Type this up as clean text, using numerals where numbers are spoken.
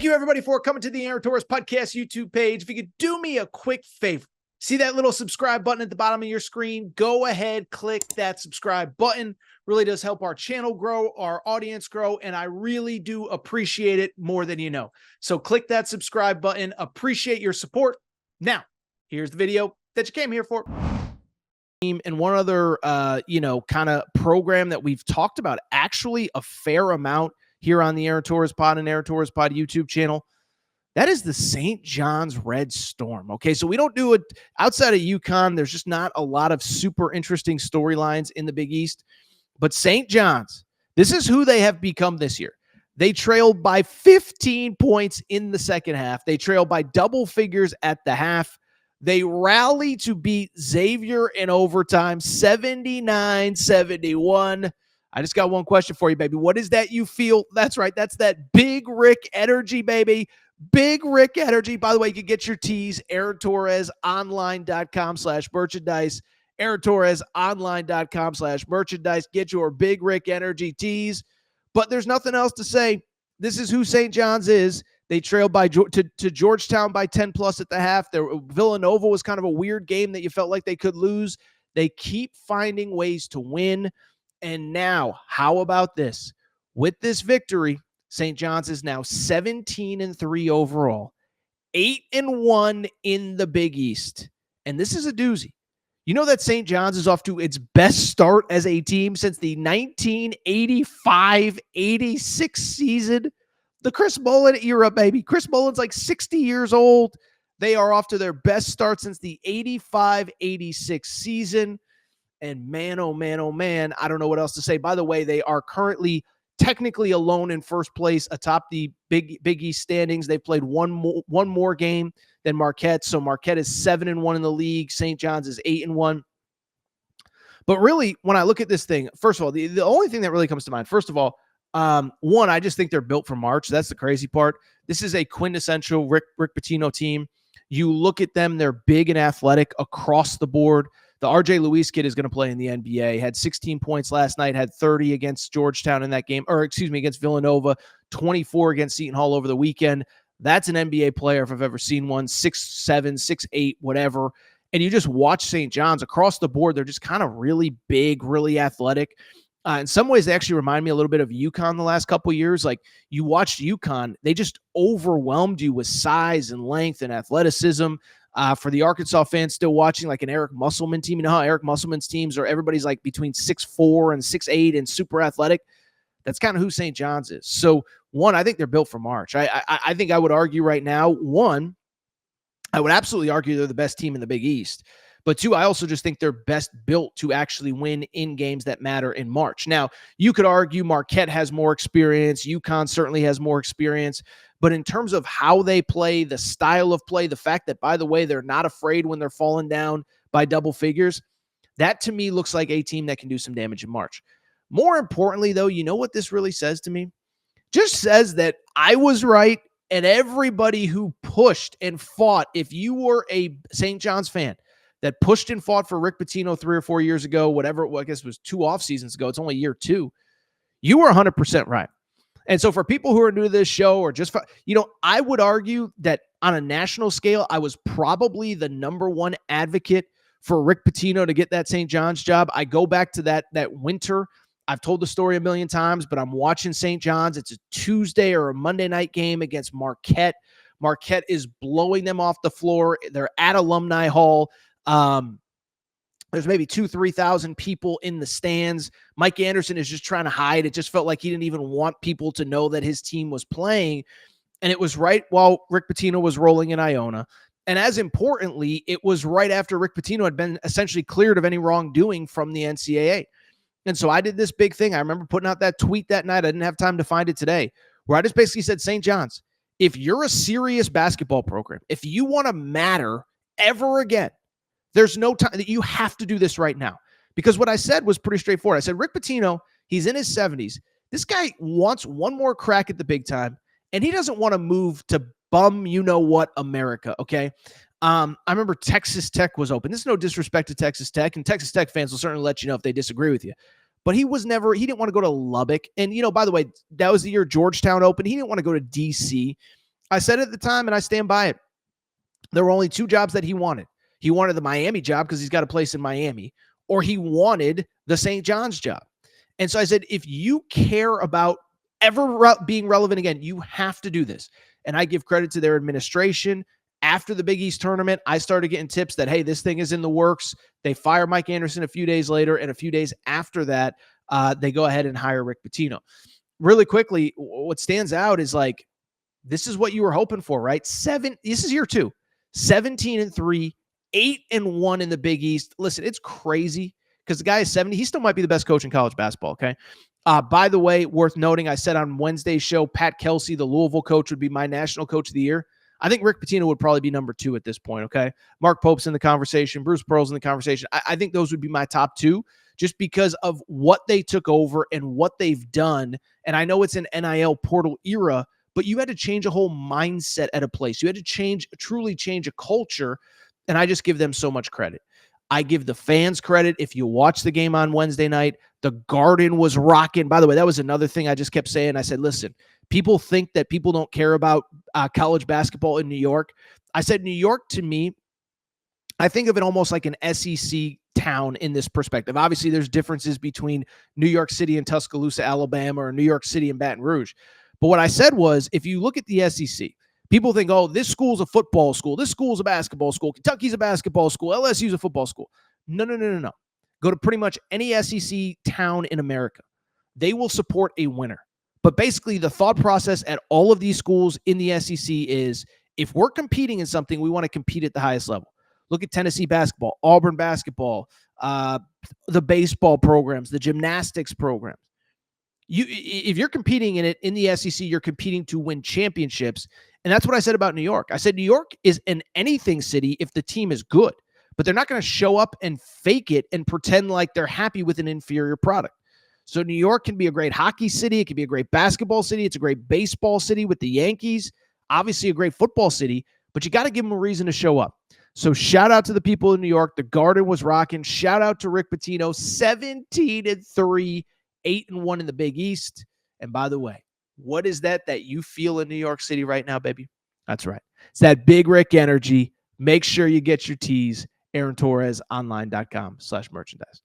Thank you, everybody, for coming to the Aaron Torres Podcast YouTube page. If you could do me a quick favor, see that little subscribe button at the bottom of your screen? Go ahead, click that subscribe button. Really does help our channel grow, our audience grow, and I really do appreciate it more than you know. So click that subscribe button. Appreciate your support. Now, here's the video that you came here for. And one other, kind of program that we've talked about actually a fair amount here on the Aaron Torres Pod and Aaron Torres Pod YouTube channel. That is the St. John's Red Storm. Okay, so we don't do it outside of UConn. There's just not a lot of super interesting storylines in the Big East. But St. John's, this is who they have become this year. They trailed by 15 points in the second half. They trailed by double figures at the half. They rally to beat Xavier in overtime, 79-71. I just got one question for you, baby. What is that you feel? That's right. That's that Big Rick energy, baby. Big Rick energy. By the way, you can get your tees, AaronTorresOnline.com/merchandise. AaronTorresOnline.com/merchandise. Get your Big Rick energy tees. But there's nothing else to say. This is who St. John's is. They trailed to Georgetown by 10 plus at the half. Villanova was kind of a weird game that you felt like they could lose. They keep finding ways to win. And now, how about this? With this victory, St. John's is now 17-3 overall, 8-1 in the Big East. And this is a doozy. You know that St. John's is off to its best start as a team since the 1985-86 season. The Chris Mullin era, baby. Chris Mullin's like 60 years old. They are off to their best start since the 85-86 season. And man, oh man, I don't know what else to say. By the way, they are currently technically alone in first place atop the Big East standings. They've played one more game than Marquette. So Marquette is 7-1 in the league. St. John's is 8-1. But really, when I look at this thing, first of all, the only thing that really comes to mind, first of all, one, I just think they're built for March. That's the crazy part. This is a quintessential Rick Pitino team. You look at them, they're big and athletic across the board. The RJ Luis kid is going to play in the NBA. Had 16 points last night, had 30 against Georgetown in that game, against Villanova, 24 against Seton Hall over the weekend. That's an NBA player if I've ever seen one, 6'7", 6'8", whatever. And you just watch St. John's across the board. They're just kind of really big, really athletic. In some ways, they actually remind me a little bit of UConn the last couple of years. Like, you watched UConn, they just overwhelmed you with size and length and athleticism. For the Arkansas fans still watching, like an Eric Musselman team, you know how Eric Musselman's teams are, everybody's like between 6'4" and 6'8" and super athletic. That's kind of who St. John's is. So, one, I think they're built for March. I think I would argue right now, one, I would absolutely argue they're the best team in the Big East. But two, I also just think they're best built to actually win in games that matter in March. Now, you could argue Marquette has more experience. UConn certainly has more experience. But in terms of how they play, the style of play, the fact that, by the way, they're not afraid when they're falling down by double figures, that to me looks like a team that can do some damage in March. More importantly, though, you know what this really says to me? Just says that I was right, and everybody who pushed and fought, if you were a St. John's fan, that pushed and fought for Rick Pitino 3 or 4 years ago, whatever, I guess it was 2 off seasons ago. It's only year 2. You were 100% right. And so for people who are new to this show or just, I would argue that on a national scale, I was probably the number one advocate for Rick Pitino to get that St. John's job. I go back to that winter. I've told the story a million times, but I'm watching St. John's. It's a Tuesday or a Monday night game against Marquette. Marquette is blowing them off the floor. They're at Alumni Hall. There's maybe 2,000-3,000 people in the stands. Mike Anderson is just trying to hide. It just felt like he didn't even want people to know that his team was playing. And it was right while Rick Pitino was rolling in Iona. And as importantly, it was right after Rick Pitino had been essentially cleared of any wrongdoing from the NCAA. And so I did this big thing. I remember putting out that tweet that night. I didn't have time to find it today, where I just basically said, St. John's, if you're a serious basketball program, if you want to matter ever again, there's no time that you have to do this right now. Because what I said was pretty straightforward. I said, Rick Pitino, he's in his 70s. This guy wants one more crack at the big time, and he doesn't want to move to bum you-know-what America, okay? I remember Texas Tech was open. This is no disrespect to Texas Tech, and Texas Tech fans will certainly let you know if they disagree with you. But he didn't want to go to Lubbock. And, by the way, that was the year Georgetown opened. He didn't want to go to D.C. I said at the time, and I stand by it. There were only two jobs that he wanted. He wanted the Miami job because he's got a place in Miami, or he wanted the St. John's job. And so I said, if you care about ever being relevant again, you have to do this. And I give credit to their administration. After the Big East tournament, I started getting tips that, hey, this thing is in the works. They fire Mike Anderson a few days later, and a few days after that, they go ahead and hire Rick Pitino. Really quickly, what stands out is like, this is what you were hoping for, right? This is year 2. 17-3, 8-1 in the Big East. Listen, it's crazy because the guy is 70. He still might be the best coach in college basketball, okay? By the way, worth noting, I said on Wednesday's show, Pat Kelsey, the Louisville coach, would be my national coach of the year. I think Rick Pitino would probably be number 2 at this point, okay? Mark Pope's in the conversation. Bruce Pearl's in the conversation. I think those would be my top 2 just because of what they took over and what they've done. And I know it's an NIL portal era, but you had to change a whole mindset at a place. You had to truly change a culture, and I just give them so much credit. I give the fans credit. If you watch the game on Wednesday night, the Garden was rocking. By the way, that was another thing I just kept saying. I said, listen, people think that people don't care about college basketball in New York. I said, New York, to me, I think of it almost like an SEC town in this perspective. Obviously, there's differences between New York City and Tuscaloosa, Alabama, or New York City and Baton Rouge. But what I said was, if you look at the SEC, people think, oh, this school's a football school. This school's a basketball school. Kentucky's a basketball school. LSU's a football school. No. Go to pretty much any SEC town in America. They will support a winner. But basically, the thought process at all of these schools in the SEC is, if we're competing in something, we want to compete at the highest level. Look at Tennessee basketball, Auburn basketball, the baseball programs, the gymnastics programs. If you're competing in it in the SEC, you're competing to win championships. And that's what I said about New York. I said New York is an anything city if the team is good, but they're not going to show up and fake it and pretend like they're happy with an inferior product. So New York can be a great hockey city. It can be a great basketball city. It's a great baseball city with the Yankees. Obviously a great football city, but you got to give them a reason to show up. So shout out to the people in New York. The Garden was rocking. Shout out to Rick Pitino, 17-3. 8-1 in the Big East. And by the way, what is that you feel in New York City right now, baby? That's right. It's that Big Rick energy. Make sure you get your tees. AaronTorresOnline.com/merchandise.